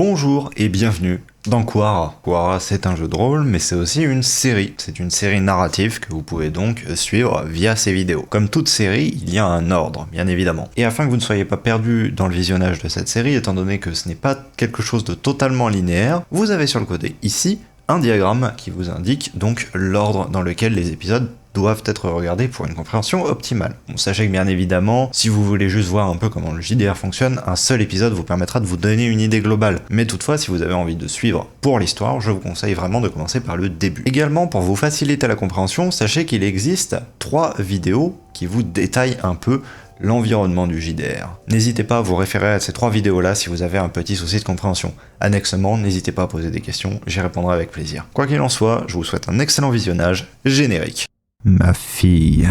Bonjour et bienvenue dans Quara. Quara, c'est un jeu de rôle, mais c'est aussi une série. C'est une série narrative que vous pouvez donc suivre via ces vidéos. Comme toute série, il y a un ordre, bien évidemment. Et afin que vous ne soyez pas perdu dans le visionnage de cette série, étant donné que ce n'est pas quelque chose de totalement linéaire, vous avez sur le côté ici un diagramme qui vous indique donc l'ordre dans lequel les épisodes doivent être regardés pour une compréhension optimale. Bon, sachez que bien évidemment, si vous voulez juste voir un peu comment le JDR fonctionne, un seul épisode vous permettra de vous donner une idée globale. Mais toutefois, si vous avez envie de suivre pour l'histoire, je vous conseille vraiment de commencer par le début. Également, pour vous faciliter la compréhension, sachez qu'il existe 3 vidéos qui vous détaillent un peu l'environnement du JDR. N'hésitez pas à vous référer à ces 3 vidéos-là si vous avez un petit souci de compréhension. Annexement, n'hésitez pas à poser des questions, j'y répondrai avec plaisir. Quoi qu'il en soit, je vous souhaite un excellent visionnage générique. Ma fille,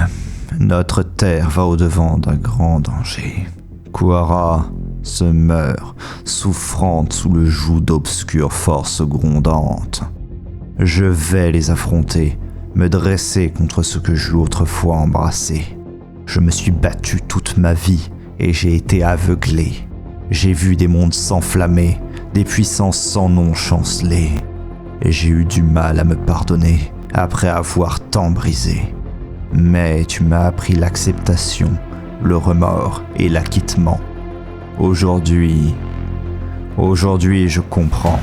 notre terre va au-devant d'un grand danger. Quara se meurt, souffrante sous le joug d'obscures forces grondantes. Je vais les affronter, me dresser contre ce que j'eus autrefois embrassé. Je me suis battu toute ma vie et j'ai été aveuglé. J'ai vu des mondes s'enflammer, des puissances sans nom chanceler. Et j'ai eu du mal à me pardonner après avoir tant brisé. Mais tu m'as appris l'acceptation, le remords et l'acquittement. Aujourd'hui, je comprends.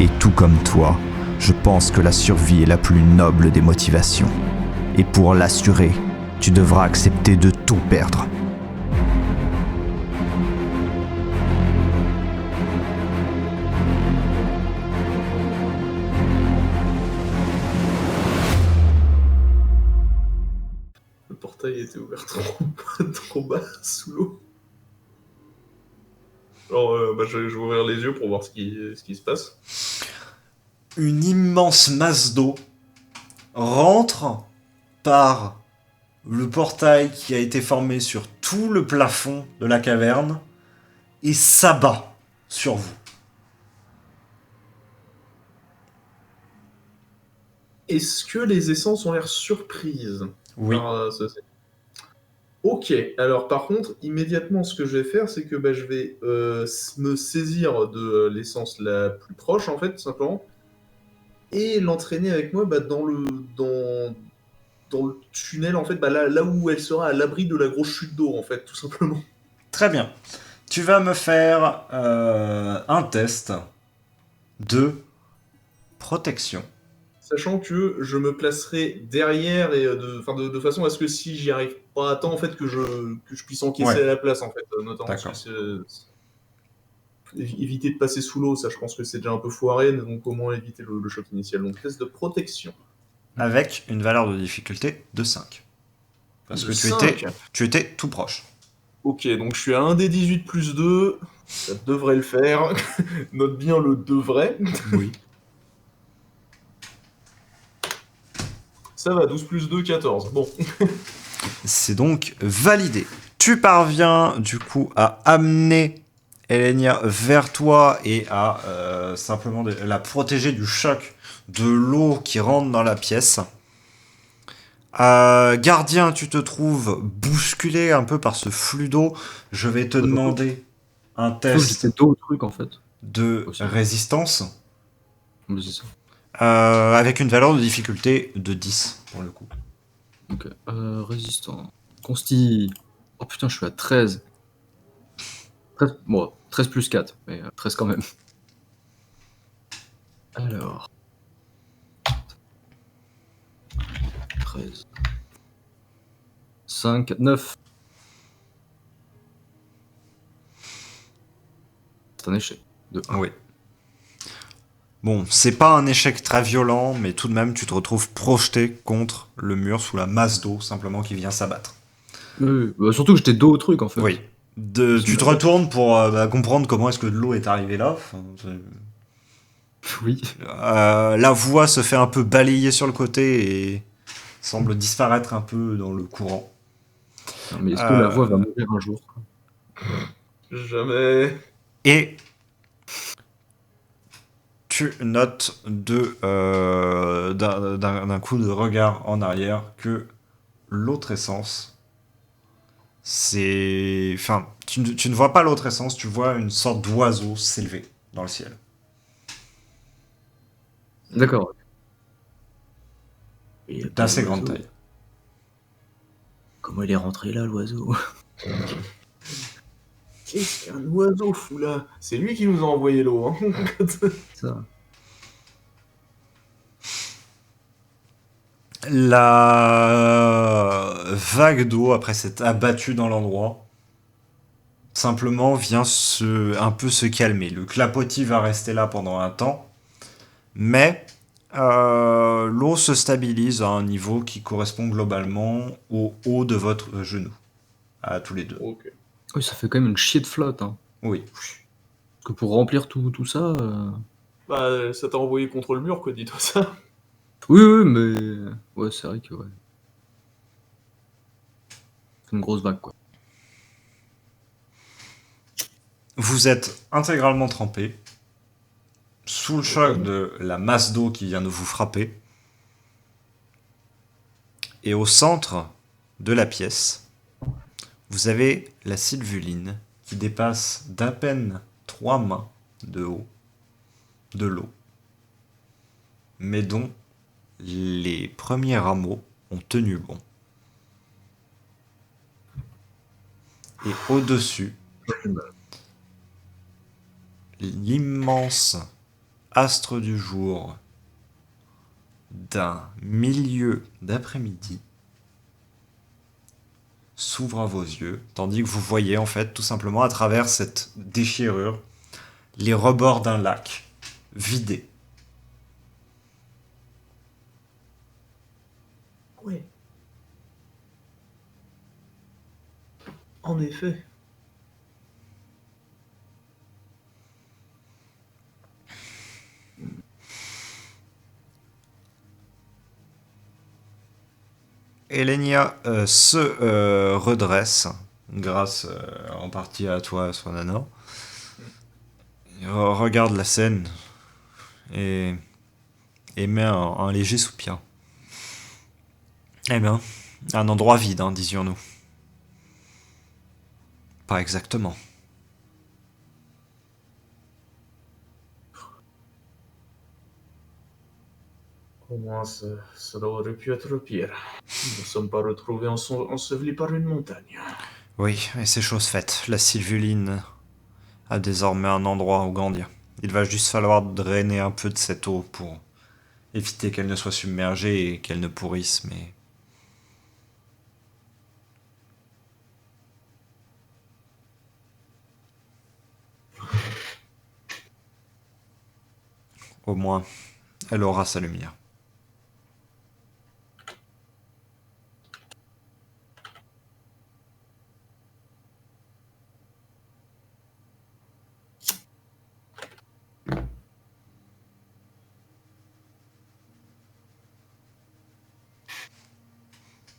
Et tout comme toi, je pense que la survie est la plus noble des motivations. Et pour l'assurer, tu devras accepter de tout perdre. Le portail était ouvert trop bas sous l'eau. Alors, je vais ouvrir les yeux pour voir ce qui se passe. Une immense masse d'eau rentre par le portail qui a été formé sur tout le plafond de la caverne et s'abat sur vous. Est-ce que les essences ont l'air surprises? Oui. Ok, alors par contre, immédiatement, ce que je vais faire, c'est que je vais me saisir de l'essence la plus proche, en fait, tout simplement, et l'entraîner avec moi dans le tunnel, en fait, là où elle sera à l'abri de la grosse chute d'eau, en fait, tout simplement. Très bien. Tu vas me faire un test de protection. Sachant que je me placerai derrière et de façon à ce que si j'y arrive pas à temps, en fait, que je puisse encaisser à la place, en fait, notamment. D'accord. Parce que éviter de passer sous l'eau, ça je pense que c'est déjà un peu foiré, donc au moins éviter le choc initial. Donc test de protection. Avec une valeur de difficulté de 5. Parce que tu étais tout proche. Ok, donc je suis à 1 des 18 plus 2, ça devrait le faire. Note bien le devrait. Oui. Ça va, 12 plus 2, 14. Bon. C'est donc validé. Tu parviens du coup à amener Elenia vers toi et à simplement la protéger du choc de l'eau qui rentre dans la pièce. Gardien, tu te trouves bousculé un peu par ce flux d'eau. Je vais te demander un test en fait. de résistance. Mais c'est ça. Avec une valeur de difficulté de 10 pour le coup. Ok. Résistant. Consti. Oh putain, je suis à 13. 13, bon, 13 plus 4, mais 13 quand même. Alors. 13. 5, 9. C'est un échec. De 1. Oui. Bon, c'est pas un échec très violent, mais tout de même, tu te retrouves projeté contre le mur sous la masse d'eau, simplement, qui vient s'abattre. Surtout que j'étais dos au truc, en fait. Oui. Tu te retournes pour comprendre comment est-ce que de l'eau est arrivée là. Oui. La voix se fait un peu balayer sur le côté et semble disparaître un peu dans le courant. Non, mais est-ce que la voix va mourir un jour? Jamais. Et tu notes d'un coup de regard en arrière que l'autre essence, c'est... Enfin, tu ne vois pas l'autre essence, tu vois une sorte d'oiseau s'élever dans le ciel. D'accord. Il y a pas D'assez grande d'oiseau. taille. Comment il est rentré là, l'oiseau? Qu'est-ce qu'un oiseau fout là? C'est lui qui nous a envoyé l'eau. Hein. Ça. La vague d'eau, après s'être abattue dans l'endroit, simplement vient un peu se calmer. Le clapotis va rester là pendant un temps, mais l'eau se stabilise à un niveau qui correspond globalement au haut de votre genou, à tous les deux. Ok. Oui, ça fait quand même une chier de flotte. Hein. Oui. Parce que pour remplir tout ça. Bah, ça t'a envoyé contre le mur, quoi, dis-toi ça. Oui, oui, mais. Ouais, c'est vrai que. Ouais. C'est une grosse vague, quoi. Vous êtes intégralement trempé, sous le choc de la masse d'eau qui vient de vous frapper. Et au centre de la pièce, vous avez la sylvuline qui dépasse d'à peine 3 mains de haut de l'eau, mais dont les premiers rameaux ont tenu bon. Et au-dessus, l'immense astre du jour d'un milieu d'après-midi s'ouvre à vos yeux, tandis que vous voyez en fait tout simplement à travers cette déchirure les rebords d'un lac vidé. Ouais. En effet. Elenia se redresse, grâce en partie à toi, Swanana. Regarde la scène et met un léger soupir. Eh bien, un endroit vide, hein, disions-nous. Pas exactement. Au moins, ça aurait pu être pire. Nous ne sommes pas retrouvés ensevelis par une montagne. Oui, et c'est chose faite. La sylvuline a désormais un endroit où grandir. Il va juste falloir drainer un peu de cette eau pour éviter qu'elle ne soit submergée et qu'elle ne pourrisse, mais... Au moins, elle aura sa lumière.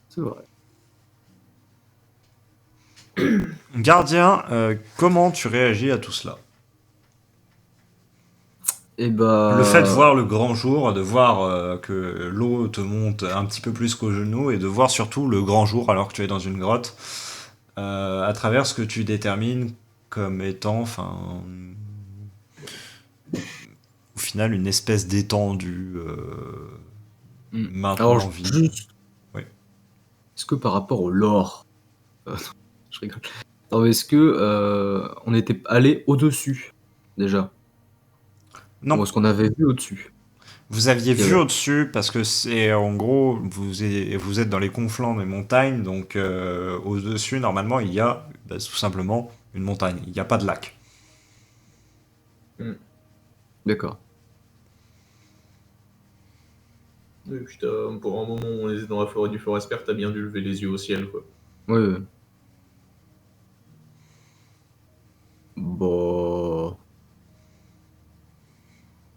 C'est vrai. Gardien, comment tu réagis à tout cela? Et bah. Le fait de voir le grand jour, de voir que l'eau te monte un petit peu plus qu'au genou, et de voir surtout le grand jour alors que tu es dans une grotte, à travers ce que tu détermines comme étant, enfin, au final, une espèce d'étendue maintenant Alors, vide. juste. Oui. Est-ce que par rapport au lore. Je rigole. Non, mais est-ce que on était allé au-dessus déjà? Non. Ou est-ce qu'on avait vu au-dessus? Vous aviez Il y vu avait- au-dessus parce que c'est en gros vous êtes dans les conflans des montagnes, donc au-dessus normalement il y a tout simplement une montagne, il n'y a pas de lac. D'accord. Oui, puis pour un moment où on était dans la forêt du Forespert, t'as bien dû lever les yeux au ciel, quoi. Ouais, ouais. Bon.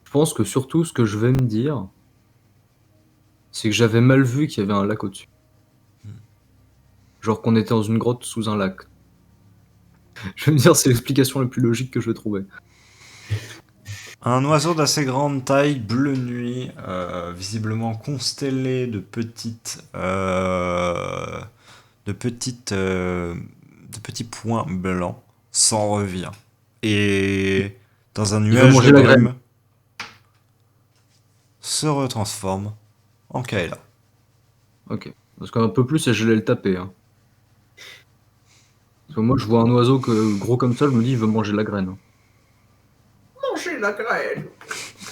Je pense que surtout ce que je vais me dire, c'est que j'avais mal vu qu'il y avait un lac au-dessus. Genre qu'on était dans une grotte sous un lac. Je vais me dire, c'est l'explication la plus logique que je vais trouver. Un oiseau d'assez grande taille, bleu nuit, visiblement constellé de petits points blancs, s'en revient. Et dans un Il veut nuage de manger la graine. brume, se retransforme en Kaela. Ok. Parce qu'un peu plus, et j'allais le taper. Hein. Parce que moi, je vois un oiseau gros comme ça, je me dis, il veut manger la graine. Hein. Manger la graine.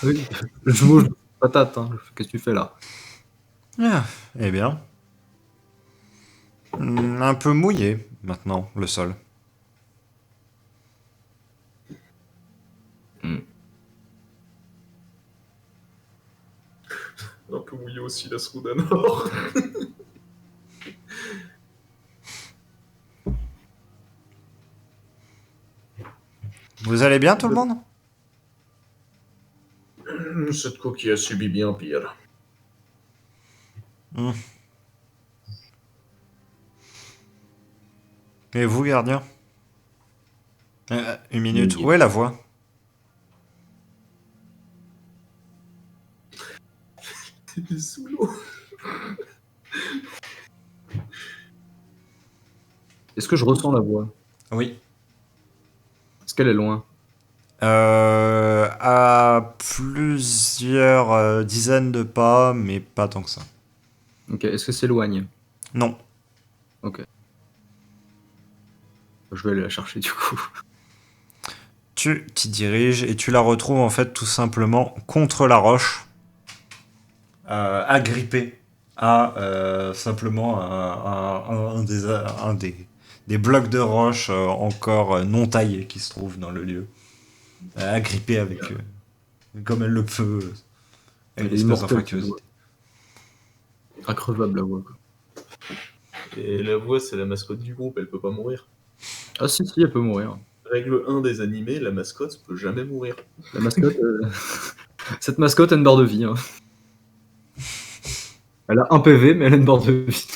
Oui. Je mange une patate. Hein. Qu'est-ce que tu fais là? Ah, eh bien. Un peu mouillé maintenant, le sol. Un peu mouillé aussi la Sroudanor. Vous allez bien tout le monde? Cette coquille a subi bien pire. Et vous, gardien? Une minute. Oui. Où est la voix? Il est sous l'eau. Est-ce que je ressens la voix? Oui. Est-ce qu'elle est loin? À plusieurs dizaines de pas, mais pas tant que ça. Ok. Est-ce que s'éloigne? Non. Ok. Je vais aller la chercher du coup. Tu t'y diriges et tu la retrouves en fait tout simplement contre la roche, agrippée à simplement des blocs de roche encore non taillés qui se trouvent dans le lieu. Agrippée avec, comme elle le peut, Elle une est espèce immortelle. d'infractuosité. Increvable la voix. Quoi. Et la voix, c'est la mascotte du groupe, elle peut pas mourir. Ah si, elle peut mourir. Règle 1 des animés, la mascotte peut jamais mourir. La mascotte... Cette mascotte a une barre de vie. Hein. Elle a un PV, mais elle a une barre de vie.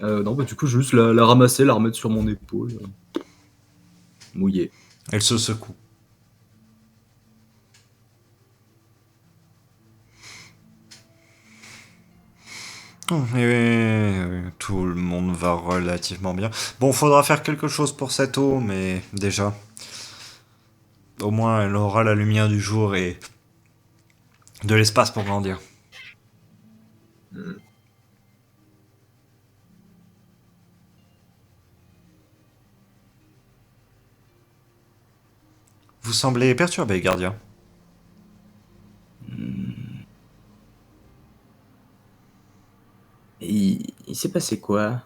Non, bah du coup, je vais juste la ramasser, la remettre sur mon épaule. Mouillée. Elle se secoue. Et tout le monde va relativement bien. Bon, faudra faire quelque chose pour cette eau, mais déjà, au moins elle aura la lumière du jour et de l'espace pour grandir. Vous semblez perturbé, gardien. Il s'est passé quoi?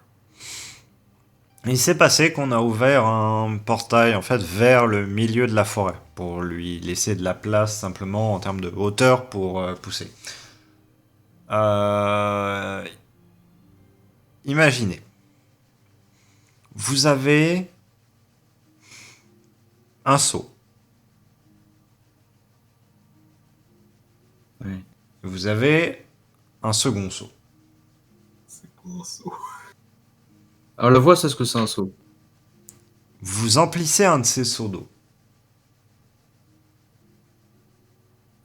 Il s'est passé qu'on a ouvert un portail en fait vers le milieu de la forêt pour lui laisser de la place simplement en termes de hauteur pour pousser. Imaginez, vous avez un seau. Ouais. Vous avez un second seau. C'est quoi un saut? Alors la voix, c'est ce que c'est un saut. Vous emplissez un de ces seaux d'eau.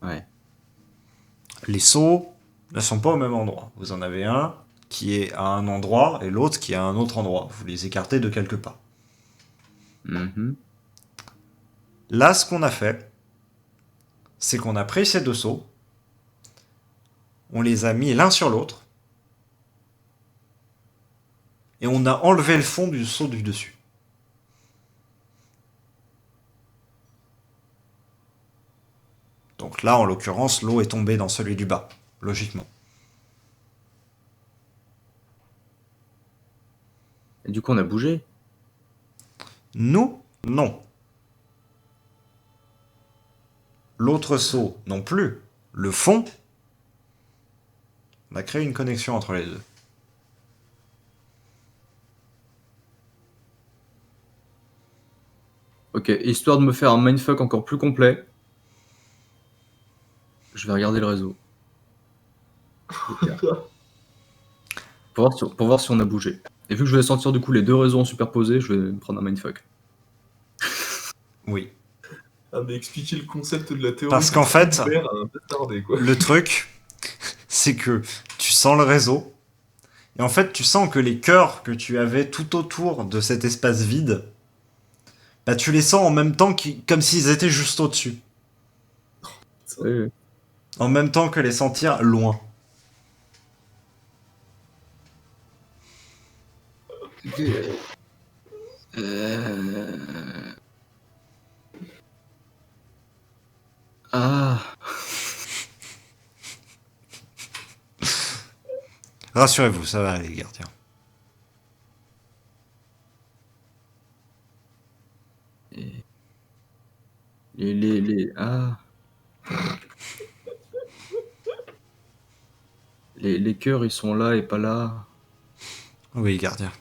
Ouais. Les seaux ne sont pas au même endroit. Vous en avez un qui est à un endroit et l'autre qui est à un autre endroit. Vous les écartez de quelques pas. Mhm. Là, ce qu'on a fait, c'est qu'on a pris ces deux seaux, on les a mis l'un sur l'autre, et on a enlevé le fond du seau du dessus. Donc là, en l'occurrence, l'eau est tombée dans celui du bas, logiquement. Et du coup, on a bougé. Nous, non. L'autre seau, non plus. Le fond, on a créé une connexion entre les deux. Ok, histoire de me faire un mindfuck encore plus complet, je vais regarder le réseau. Pour voir si on a bougé. Et vu que je vais sentir du coup les deux réseaux en superposé, je vais me prendre un mindfuck. Oui. Ah, mais expliquer le concept de la théorie. Parce qu'en fait, un peu tardé, quoi. le truc, c'est que tu sens le réseau, et en fait, tu sens que les cœurs que tu avais tout autour de cet espace vide Bah, tu les sens en même temps, comme s'ils étaient juste au-dessus. Oui. En même temps que les sentir loin. Euh... Ah. Rassurez-vous, ça va aller, gardiens. Ah. Les cœurs, ils sont là et pas là. Oui, gardien.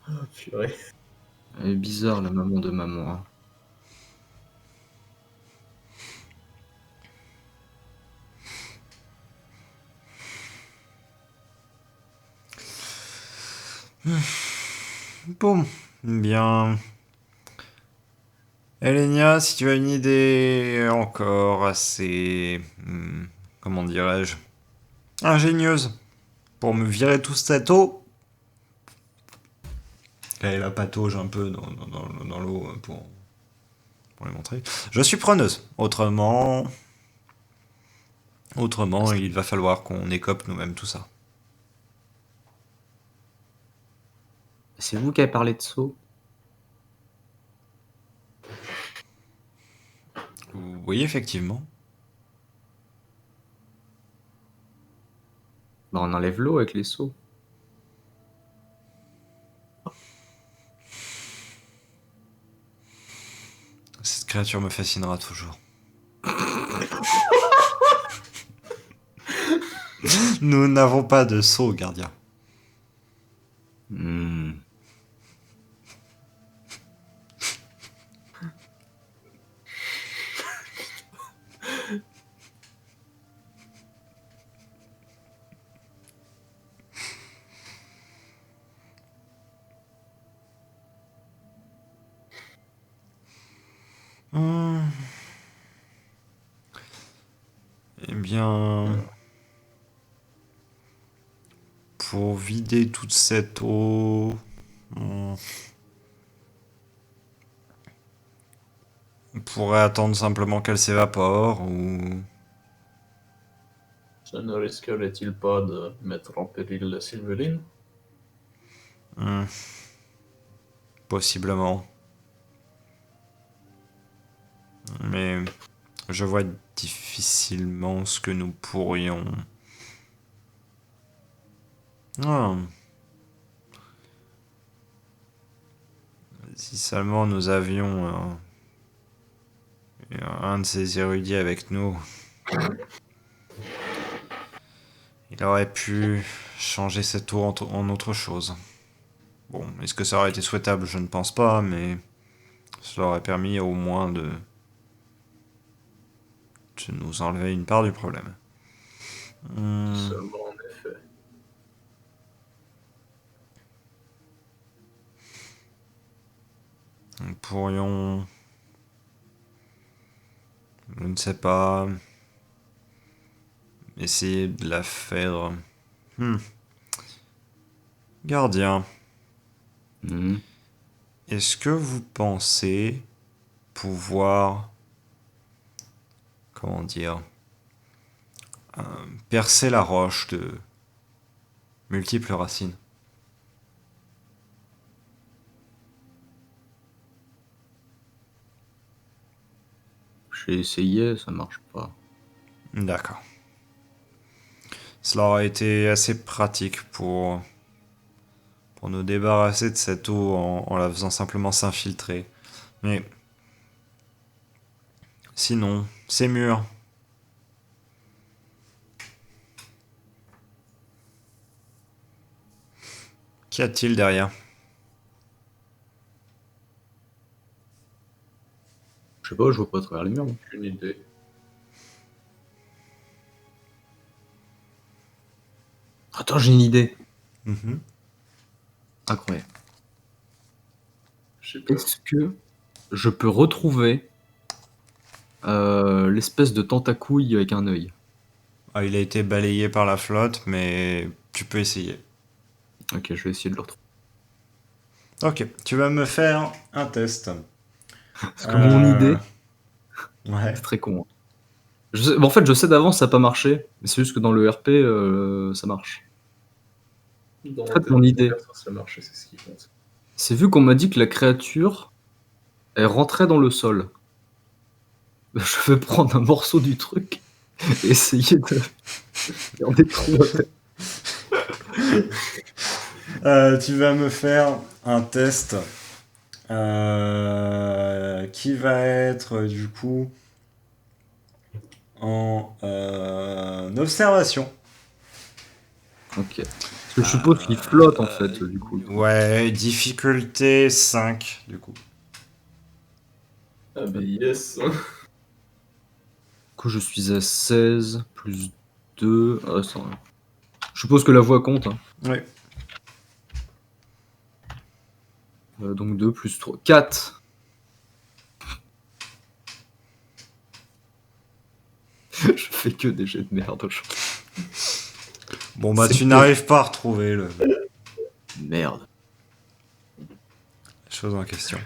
Ah, purée. Elle est bizarre, la maman de maman. Hein. Bon, bien. Elenia, si tu as une idée encore assez... comment dirais-je, ingénieuse pour me virer tout cette eau. Elle la patauge un peu dans l'eau pour les montrer. Je suis preneuse. Autrement, il va falloir qu'on écope nous-mêmes tout ça. C'est vous qui avez parlé de saut? Oui, effectivement. Bah, on enlève l'eau avec les seaux. Cette créature me fascinera toujours. Nous n'avons pas de seau, gardien. Hmm. Eh bien... Pour vider toute cette eau... On pourrait attendre simplement qu'elle s'évapore, ou... Ça ne risquerait-il pas de mettre en péril la Sylveline? Hmm, possiblement. Mais je vois difficilement ce que nous pourrions... Ah. Si seulement nous avions un de ces érudits avec nous, il aurait pu changer cette eau en autre chose. Bon, est-ce que ça aurait été souhaitable? Je ne pense pas, mais cela aurait permis au moins de nous enlever une part du problème. Seulement, en effet. Nous pourrions... Je ne sais pas... essayer de la faire... Gardien, Hmm. est-ce que vous pensez pouvoir... Comment dire... percer la roche de multiples racines? J'ai essayé, ça marche pas. D'accord. Cela aurait été assez pratique pour nous débarrasser de cette eau en la faisant simplement s'infiltrer. Mais sinon, ces murs. Qu'y a-t-il derrière? Je sais pas, je vois pas à travers les murs. Moi. Une idée. Attends, j'ai une idée. Mhm. Incroyable. Je sais pas. Est-ce que je peux retrouver l'espèce de tentacouille avec un œil? Ah, il a été balayé par la flotte, mais tu peux essayer. Ok, je vais essayer de le retrouver. Ok, tu vas me faire un test. Parce que mon idée, Ouais. c'est très con. Hein. En fait, je sais d'avance ça n'a pas marché, mais c'est juste que dans le RP, ça marche. Dans En la fait, tête mon des idée, personnes, ça marche, c'est ce qui compte. c'est vu qu'on m'a dit que la créature, elle rentrait dans le sol. Je vais prendre un morceau du truc et essayer de faire des trous à terre. Tu vas me faire un test qui va être du coup en observation. Ok. Parce que je suppose qu'il flotte en fait, du coup. Ouais, difficulté 5 du coup. Ah, mais yes. Du coup, je suis à 16 plus 2. Ah, je suppose que la voix compte. Hein. Oui. Donc 2 plus 3. 4. Je fais que des jets de merde aujourd'hui. Bon bah C'est tu pire. n'arrives pas à retrouver le Merde. chose en question.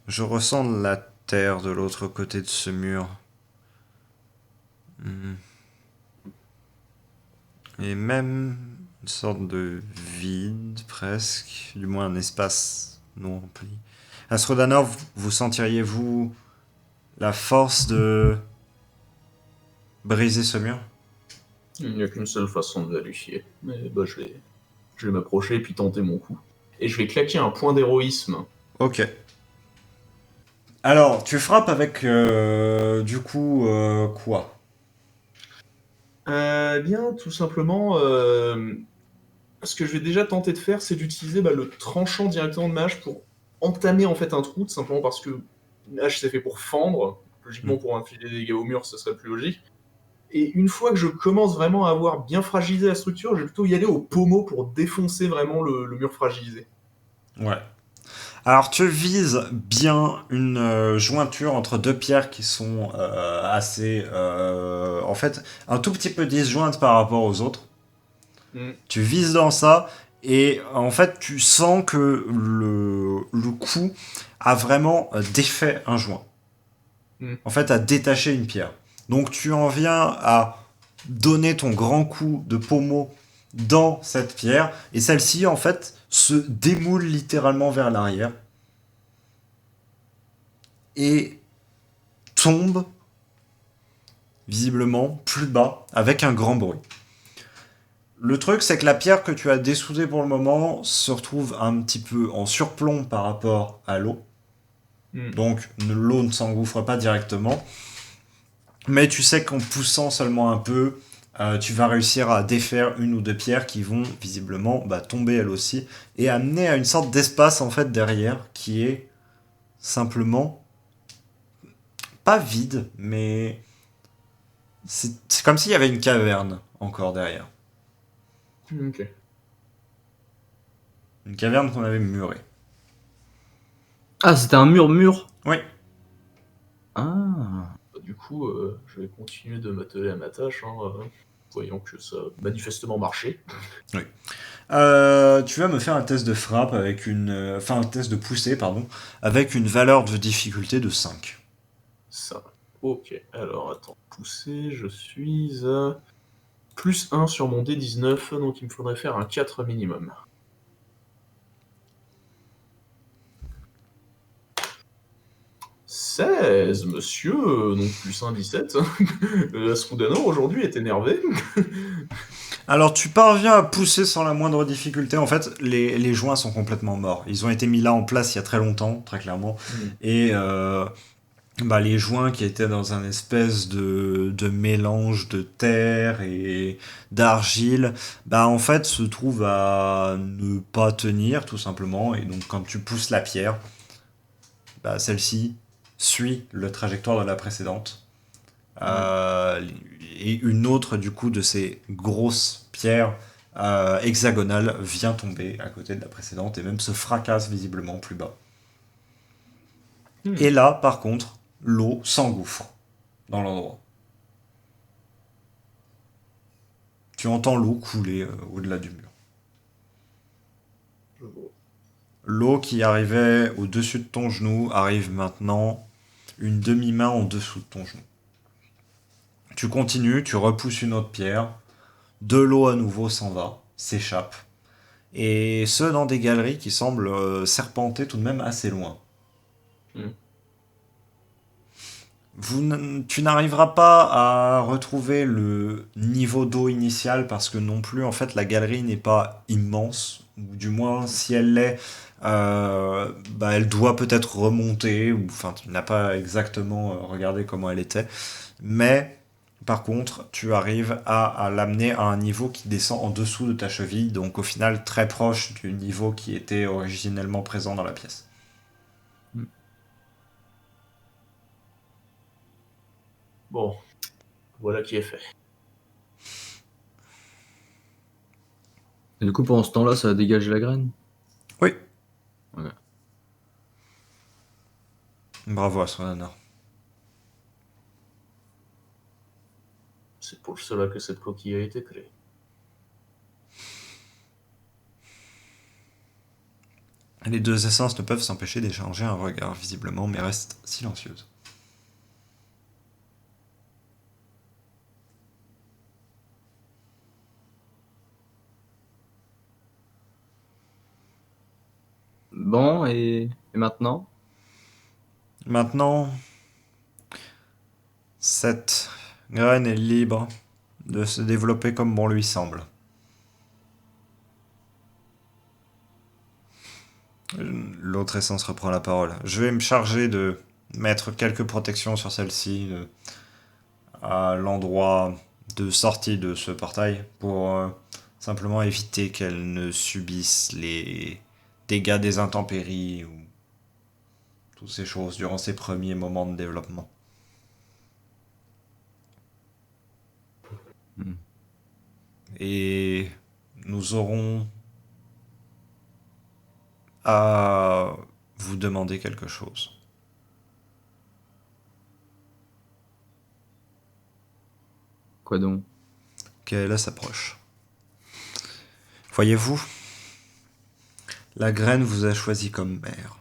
Je ressens de la terre de l'autre côté de ce mur. Hmm. Et même une sorte de vide presque, du moins un espace non rempli. Astrodanor, vous sentiriez-vous la force de briser ce mur? Il n'y a qu'une seule façon de vérifier. Mais bah, je vais m'approcher et puis tenter mon coup. Et je vais claquer un point d'héroïsme. Ok. Alors, tu frappes avec du coup quoi? Bien, tout simplement, ce que je vais déjà tenter de faire, c'est d'utiliser bah, le tranchant directement de ma hache pour entamer en fait un trou, tout simplement parce que une hache c'est fait pour fendre. Logiquement, pour infliger des dégâts au mur, ce serait plus logique. Et une fois que je commence vraiment à avoir bien fragilisé la structure, je vais plutôt y aller au pommeau pour défoncer vraiment le mur fragilisé. Ouais. Alors tu vises bien une jointure entre deux pierres qui sont assez, en fait, un tout petit peu disjointes par rapport aux autres. Mm. Tu vises dans ça et en fait tu sens que le coup a vraiment défait un joint. Mm. En fait, a détaché une pierre. Donc tu en viens à donner ton grand coup de pommeau dans cette pierre et celle-ci en fait se démoule littéralement vers l'arrière et tombe visiblement plus bas avec un grand bruit. Le truc, c'est que la pierre que tu as dessoudée pour le moment se retrouve un petit peu en surplomb par rapport à l'eau. Mm. Donc l'eau ne s'engouffre pas directement. Mais tu sais qu'en poussant seulement un peu, tu vas réussir à défaire une ou deux pierres qui vont visiblement tomber elles aussi et amener à une sorte d'espace en fait derrière qui est simplement pas vide, mais c'est comme s'il y avait une caverne encore derrière. Ok. Une caverne qu'on avait murée. Ah, c'était un mur. Oui. Ah. Bah, du coup, je vais continuer de m'atteler à ma tâche, hein, voyant que ça a manifestement marché. Oui. Tu vas me faire un test de frappe avec une. Enfin, un test de poussée, pardon, avec une valeur de difficulté de 5. Ça. Ok, alors attends, pousser, je suis à plus 1 sur mon D19, donc il me faudrait faire un 4 minimum. 16, monsieur, donc plus 1, 17. Asrudano aujourd'hui est énervé. Alors, tu parviens à pousser sans la moindre difficulté. En fait, les joints sont complètement morts. Ils ont été mis là en place il y a très longtemps, très clairement. Et les joints qui étaient dans un espèce de mélange de terre et d'argile, en fait, se trouvent à ne pas tenir, tout simplement. Et donc, quand tu pousses la pierre, celle-ci suit le trajectoire de la précédente. Et une autre, du coup, de ces grosses pierres hexagonales vient tomber à côté de la précédente et même se fracasse visiblement plus bas. Et là, par contre, l'eau s'engouffre dans l'endroit. Tu entends l'eau couler au-delà du mur. Je vois. L'eau qui arrivait au-dessus de ton genou arrive maintenant une demi-main en dessous de ton genou. Tu continues, tu repousses une autre pierre, de l'eau à nouveau s'en va, s'échappe. Et ce dans des galeries qui semblent serpenter tout de même assez loin. Hmm. Tu n'arriveras pas à retrouver le niveau d'eau initial parce que non plus, en fait, la galerie n'est pas immense. Ou du moins, si elle l'est, elle doit peut-être remonter. Ou, enfin, tu n'as pas exactement regardé comment elle était. Mais, par contre, tu arrives à l'amener à un niveau qui descend en dessous de ta cheville. Donc, au final, très proche du niveau qui était originellement présent dans la pièce. Bon, voilà qui est fait. Et du coup, pendant ce temps-là, ça a dégagé la graine. Oui. Ouais. Bravo à son honneur. C'est pour cela que cette coquille a été créée. Les deux essences ne peuvent s'empêcher d'échanger un regard, visiblement, mais restent silencieuses. Bon, et maintenant? Maintenant, cette graine est libre de se développer comme bon lui semble. L'autre essence reprend la parole. Je vais me charger de mettre quelques protections sur celle-ci à l'endroit de sortie de ce portail pour simplement éviter qu'elle ne subisse les dégâts des intempéries ou toutes ces choses durant ses premiers moments de développement. Hmm. Et nous aurons à vous demander quelque chose. Quoi donc? Qu'elle s'approche. Voyez-vous, la graine vous a choisi comme mère.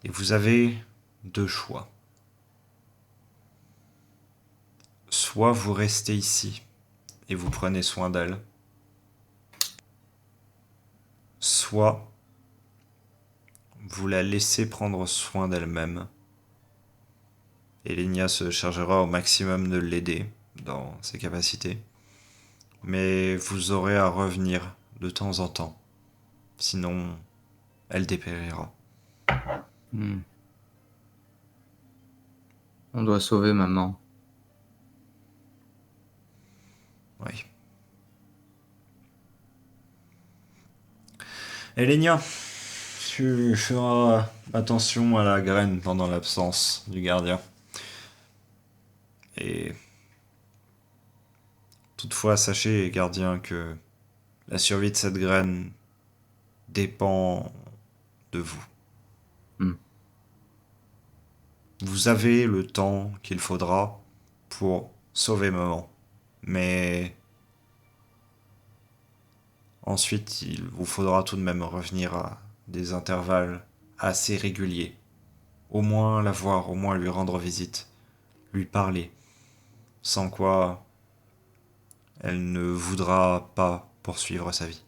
Et vous avez deux choix. Soit vous restez ici et vous prenez soin d'elle, soit vous la laissez prendre soin d'elle-même. Et Lenia se chargera au maximum de l'aider dans ses capacités. Mais vous aurez à revenir de temps en temps. Sinon, elle dépérira. Hmm. On doit sauver maman. Oui. Elenia, tu feras attention à la graine pendant l'absence du gardien. Et toutefois, sachez, gardien, que la survie de cette graine dépend de vous. Hmm. Vous avez le temps qu'il faudra pour sauver maman. Mais ensuite, il vous faudra tout de même revenir à des intervalles assez réguliers. Au moins la voir, au moins lui rendre visite, lui parler. Sans quoi, elle ne voudra pas poursuivre sa vie.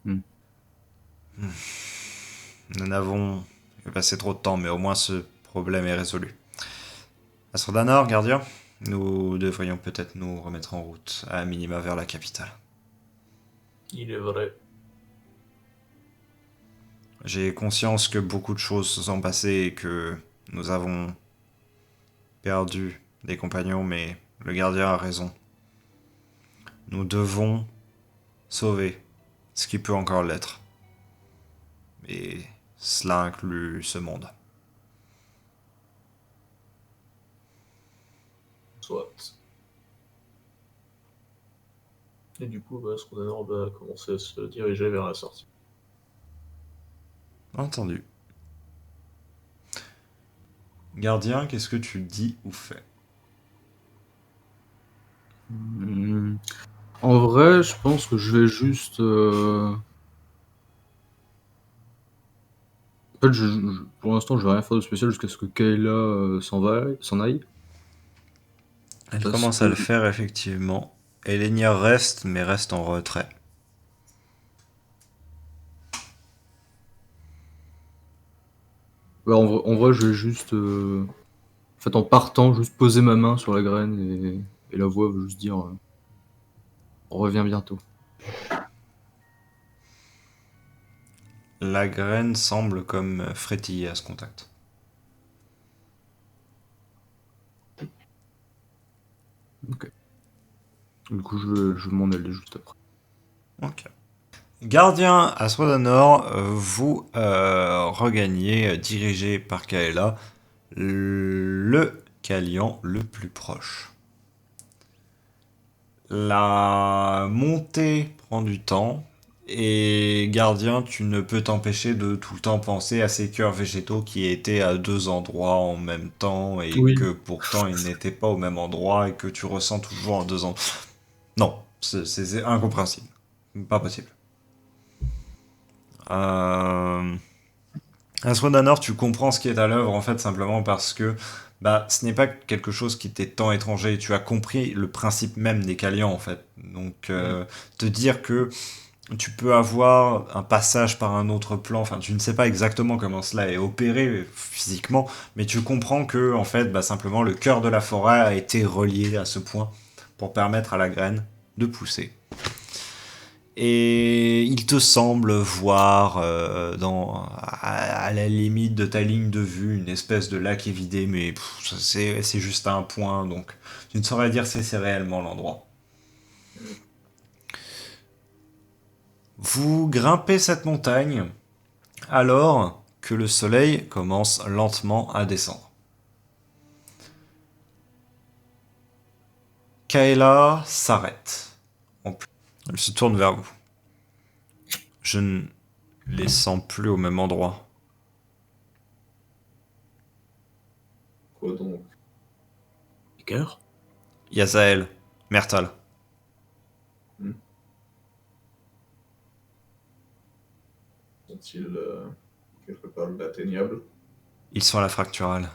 Hmm. Nous n'avons passé trop de temps, mais au moins ce problème est résolu. Astro-Danor, gardien, nous devrions peut-être nous remettre en route, à minima vers la capitale. Il est vrai. J'ai conscience que beaucoup de choses se sont passées et que nous avons perdu des compagnons, mais le gardien a raison. Nous devons sauver ce qui peut encore l'être. Et cela inclut ce monde. Soit. Et du coup, Scrooge va commencer à se diriger vers la sortie. Entendu. Gardien, qu'est-ce que tu dis ou fais? Hmm. En vrai, je pense que je vais juste. En fait, pour l'instant, je vais rien faire de spécial jusqu'à ce que Kayla s'en aille. Elle Parce commence à que. le faire effectivement. Elenia reste, mais reste en retrait. Ouais, en vrai, je vais juste. En fait, en partant, juste poser ma main sur la graine et la voix va juste dire on revient bientôt. La graine semble comme frétiller à ce contact. Ok. Du coup, je vais m'en aller juste après. Ok. Gardien à Swadanor, vous regagnez, dirigé par Kaela, le Kalian le plus proche. La montée prend du temps, et gardien, tu ne peux t'empêcher de tout le temps penser à ces cœurs végétaux qui étaient à deux endroits en même temps, et Oui. que pourtant ils n'étaient pas au même endroit, et que tu ressens toujours en deux endroits. Non, c'est incompréhensible. Pas possible. À Swadanor, tu comprends ce qui est à l'œuvre en fait simplement parce que ce n'est pas quelque chose qui t'est tant étranger. Tu as compris le principe même des Kalians en fait. Donc te dire que tu peux avoir un passage par un autre plan, enfin tu ne sais pas exactement comment cela est opéré physiquement, mais tu comprends que en fait simplement le cœur de la forêt a été relié à ce point pour permettre à la graine de pousser. Et il te semble voir à la limite de ta ligne de vue une espèce de lac évidé, mais c'est juste un point, donc tu ne saurais dire si c'est réellement l'endroit. Vous grimpez cette montagne alors que le soleil commence lentement à descendre. Kaela s'arrête. Elle se tourne vers vous. Je ne les sens plus au même endroit. Quoi donc? Cœur. Yazael, Mertal. Sont-ils quelque part inatteignables? Ils sont à la fracturale.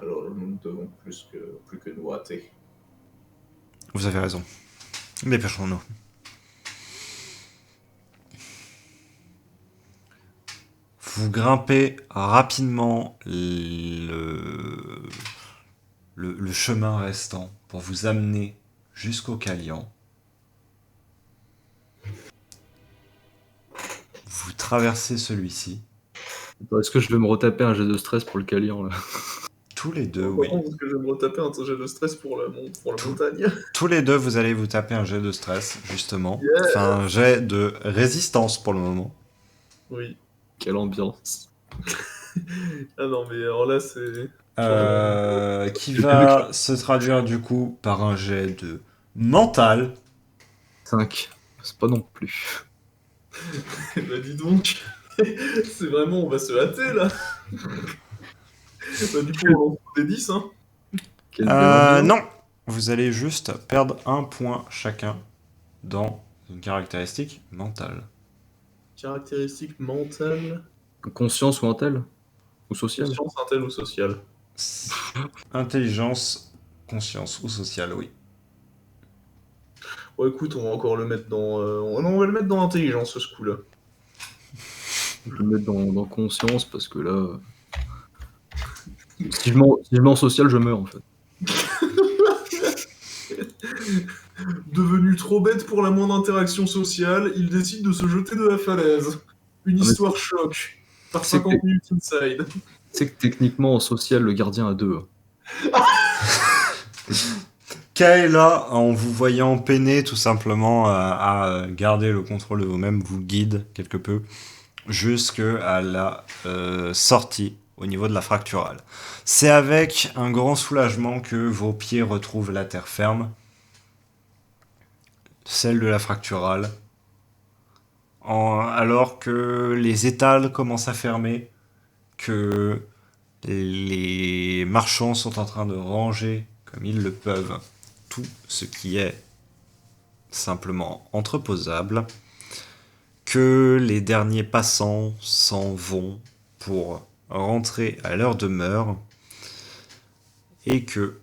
Alors nous ne devons plus que nous hâter. Vous avez raison. Dépêchons-nous. Vous grimpez rapidement le chemin restant pour vous amener jusqu'au Kalian. Vous traversez celui-ci. Est-ce que je vais me retaper un jet de stress pour le Calian là? Tous les deux, Par oui. contre, parce que je vais me retaper un jet de stress pour pour la Tout. montagne. Tous les deux, vous allez vous taper un jet de stress, justement. Yeah. Enfin, un jet de résistance pour le moment. Oui. Quelle ambiance. Ah non, mais alors là, c'est... Qui va se traduire du coup par un jet de mental. 5. C'est pas non plus. Bah dis donc, c'est vraiment, on va se hâter là. Bah du coup, on lance des 10, hein. Quelle belle ambiance. Non, vous allez juste perdre un point chacun dans une caractéristique mentale. Caractéristiques mentales, Conscience ou intel? Ou social? conscience, intel ou sociale. Intelligence, conscience ou sociale, oui. Bon écoute, on va encore le mettre dans... non, on va le mettre dans l'intelligence, ce coup-là. Je vais le mettre dans conscience parce que là. Si je mets en social, je meurs en fait. Devenu trop bête pour la moindre interaction sociale, il décide de se jeter de la falaise. Une Ah, mais histoire choc. Par c'est 50 minutes inside. Tu sais que techniquement en social, le gardien a 2. Kaela, en vous voyant peiner tout simplement à garder le contrôle de vous-même, vous guide quelque peu jusqu'à la sortie au niveau de la fracturale. C'est avec un grand soulagement que vos pieds retrouvent la terre ferme, celle de la fracturale, alors que les étals commencent à fermer, que les marchands sont en train de ranger comme ils le peuvent tout ce qui est simplement entreposable, que les derniers passants s'en vont pour rentrer à leur demeure et que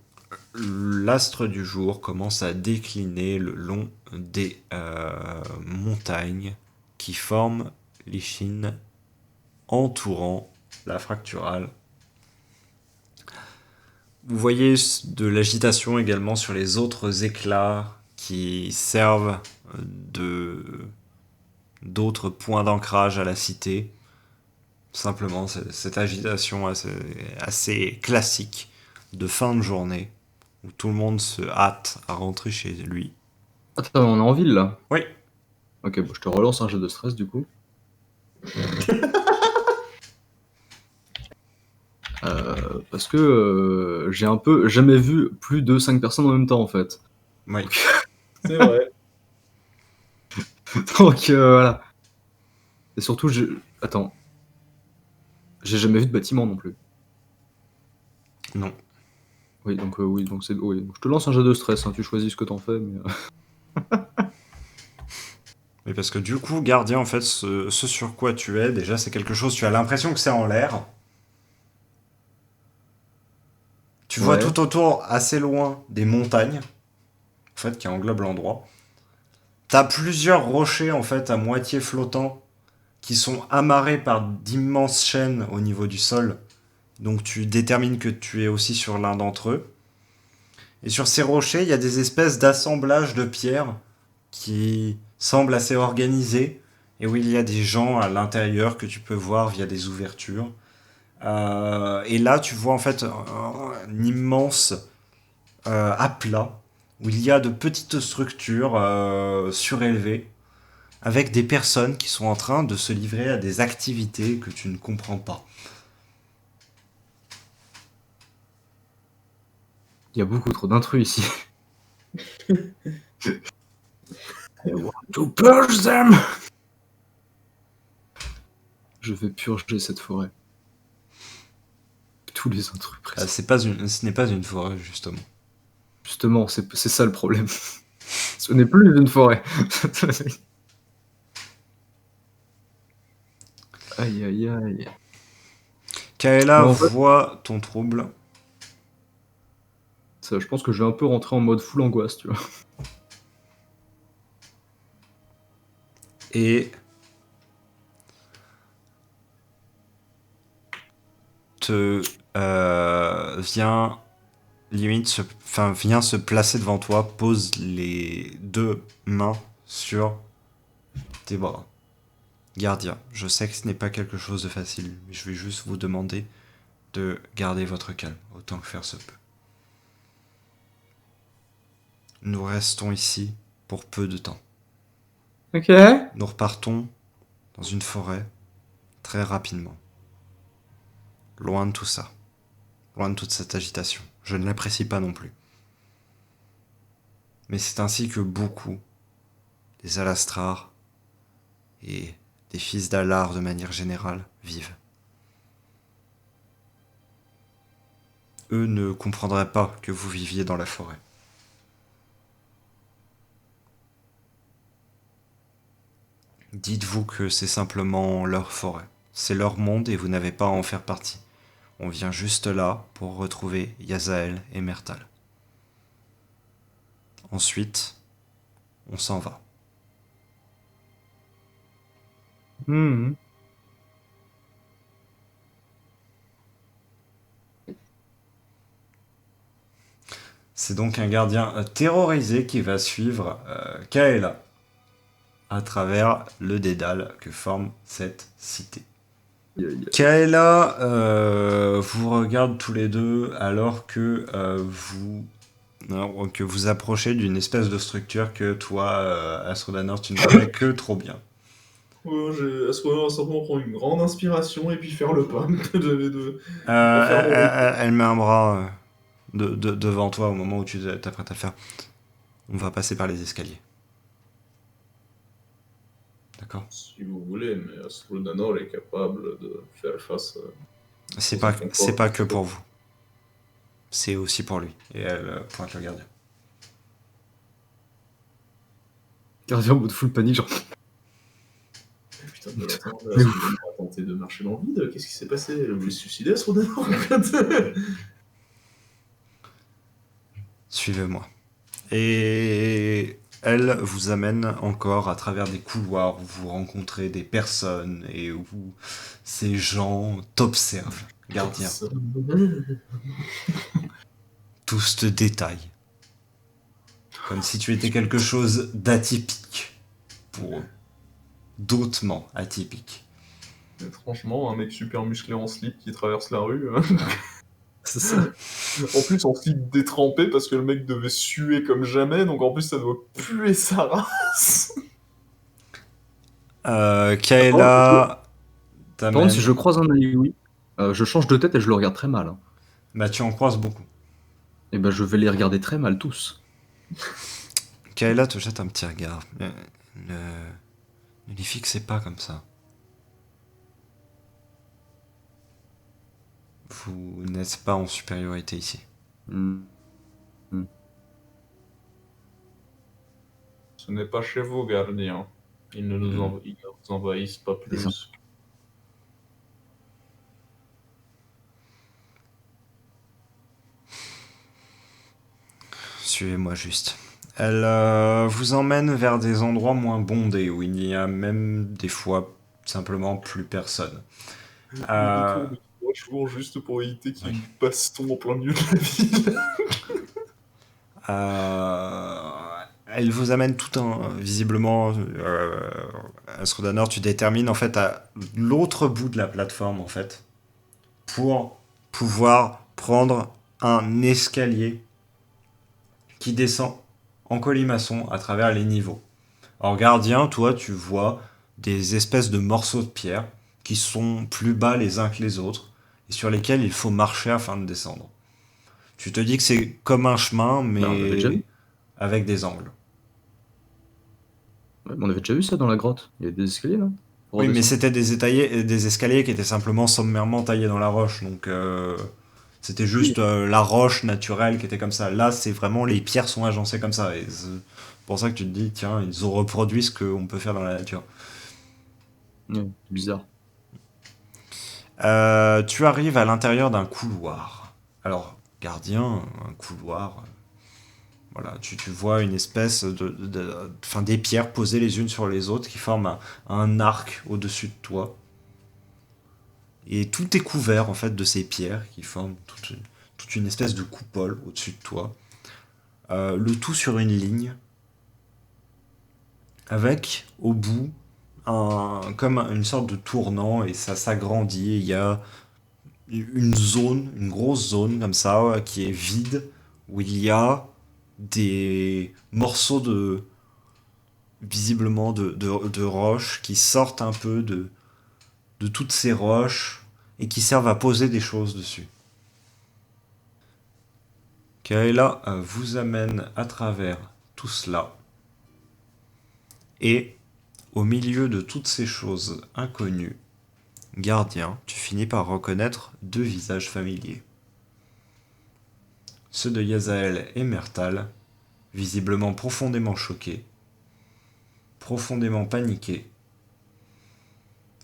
l'astre du jour commence à décliner le long des montagnes qui forment l'échine entourant la fracturale. Vous voyez de l'agitation également sur les autres éclats qui servent d'autres points d'ancrage à la cité. Simplement, cette agitation assez classique de fin de journée, où tout le monde se hâte à rentrer chez lui. Attends, on est en ville là? Oui. Ok, bon, je te relance un jet de stress du coup. Parce que j'ai un peu jamais vu plus de 5 personnes en même temps en fait. Oui. C'est vrai. Donc voilà. Et surtout, attends. J'ai jamais vu de bâtiment non plus. Non. Oui, donc c'est. Oui, donc je te lance un jet de stress, hein, tu choisis ce que t'en fais, mais. Mais parce que du coup, gardien, en fait, ce sur quoi tu es, déjà, c'est quelque chose, tu as l'impression que c'est en l'air. Tu vois Ouais. tout autour, assez loin, des montagnes, en fait, qui englobent l'endroit. T'as plusieurs rochers, en fait, à moitié flottants, qui sont amarrés par d'immenses chaînes au niveau du sol. Donc tu détermines que tu es aussi sur l'un d'entre eux. Et sur ces rochers, il y a des espèces d'assemblages de pierres qui semblent assez organisés et où il y a des gens à l'intérieur que tu peux voir via des ouvertures. Et là, tu vois en fait un immense aplat où il y a de petites structures surélevées avec des personnes qui sont en train de se livrer à des activités que tu ne comprends pas. Il y a beaucoup trop d'intrus ici. To purge them! Je vais purger cette forêt. Tous les intrus présents. Ce n'est pas une forêt, justement. Justement, c'est ça le problème. Ce n'est plus une forêt. Aïe aïe aïe. Kaela Mais en fait, voit ton trouble. ça, je pense que je vais un peu rentrer en mode full angoisse, tu vois. Et te vient vient se placer devant toi, pose les deux mains sur tes bras. Gardien, je sais que ce n'est pas quelque chose de facile, mais je vais juste vous demander de garder votre calme autant que faire se peut. Nous restons ici pour peu de temps. Ok. Nous repartons dans une forêt très rapidement. Loin de tout ça. Loin de toute cette agitation. Je ne l'apprécie pas non plus. Mais c'est ainsi que beaucoup des Alastrars et des fils d'Alar de manière générale vivent. Eux ne comprendraient pas que vous viviez dans la forêt. Dites-vous que c'est simplement leur forêt. C'est leur monde et vous n'avez pas à en faire partie. On vient juste là pour retrouver Yazael et Mertal. Ensuite, on s'en va. Mhm. C'est donc un gardien terrorisé qui va suivre Kaela à travers le dédale que forme cette cité. Aïe, aïe, aïe. Kaela vous regarde tous les deux alors que vous approchez d'une espèce de structure que toi, Astrodanor, tu ne connais que trop bien. À ce moment-là, on va simplement prendre une grande inspiration et puis faire le pas. Elle met un bras devant toi au moment où tu t'apprêtes à le faire. On va passer par les escaliers. D'accord. Si vous voulez, mais Astrodanor est capable de faire face. C'est pas que pour vous. C'est aussi pour lui. Et elle pointe le gardien. Gardien en mode full panique, genre. Putain, mais attends, là, Asrodana a tenté de marcher dans le vide. Qu'est-ce qui s'est passé? Elle voulait se suicider, Asrodana, en fait. Suivez-moi. Et elle vous amène encore à travers des couloirs où vous rencontrez des personnes et où ces gens t'observent, gardien. Tous te détaillent. Comme si tu étais quelque chose d'atypique pour eux. D'autrement atypique. Franchement, un mec super musclé en slip qui traverse la rue. C'est ça. En plus, en slip détrempé parce que le mec devait suer comme jamais, donc en plus, ça doit puer sa race. Kaela Par t'amène. contre, si je croise un Ayui, je change de tête et je le regarde très mal, hein. Bah, tu en croises beaucoup. Et ben, je vais les regarder très mal, tous. Kaela te jette un petit regard. Ne les fixez pas comme ça. Vous n'êtes pas en supériorité ici. Hmm. Ce n'est pas chez vous, gardien. Ils ne nous envahissent pas C'est ça. plus. Suivez-moi juste. Elle vous emmène vers des endroits moins bondés, où il n'y a même des fois simplement plus personne. Autour de 3 jours juste pour éviter qu'il y ait une baston en plein milieu de la ville. Elle vous amène tout un... Visiblement, Asrodanor, tu détermines en fait à l'autre bout de la plateforme, en fait, pour pouvoir prendre un escalier qui descend en colimaçon à travers les niveaux. Alors, gardien, toi, tu vois des espèces de morceaux de pierre qui sont plus bas les uns que les autres et sur lesquels il faut marcher afin de descendre. Tu te dis que c'est comme un chemin, Bah, on avait déjà mais vu. avec des angles. Ouais, mais on avait déjà vu ça dans la grotte. Il y avait des escaliers, là. Pour Oui, mais redescendre. c'était des escaliers qui étaient simplement sommairement taillés dans la roche, donc c'était juste la roche naturelle qui était comme ça. Là, c'est vraiment les pierres sont agencées comme ça, et c'est pour ça que tu te dis, tiens, ils ont reproduit ce qu'on peut faire dans la nature. Ouais, c'est bizarre. Tu arrives à l'intérieur d'un couloir. Alors, gardien, un couloir. Voilà, tu vois une espèce enfin, des pierres posées les unes sur les autres qui forment un arc au-dessus de toi. Et tout est couvert en fait de ces pierres qui forment toute une espèce de coupole au-dessus de toi. Le tout sur une ligne, avec au bout comme une sorte de tournant et ça s'agrandit. Il y a une zone, une grosse zone comme ça, qui est vide, où il y a des morceaux visiblement de roches qui sortent un peu de toutes ces roches et qui servent à poser des choses dessus. Kaela vous amène à travers tout cela et au milieu de toutes ces choses inconnues, gardien, tu finis par reconnaître deux visages familiers. Ceux de Yazael et Mertal, visiblement profondément choqués, profondément paniqués.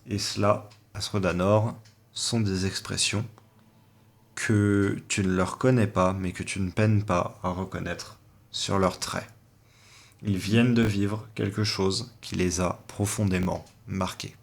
Et cela, Asrodanor, sont des expressions que tu ne leur connais pas, mais que tu ne peines pas à reconnaître sur leurs traits. Ils viennent de vivre quelque chose qui les a profondément marqués.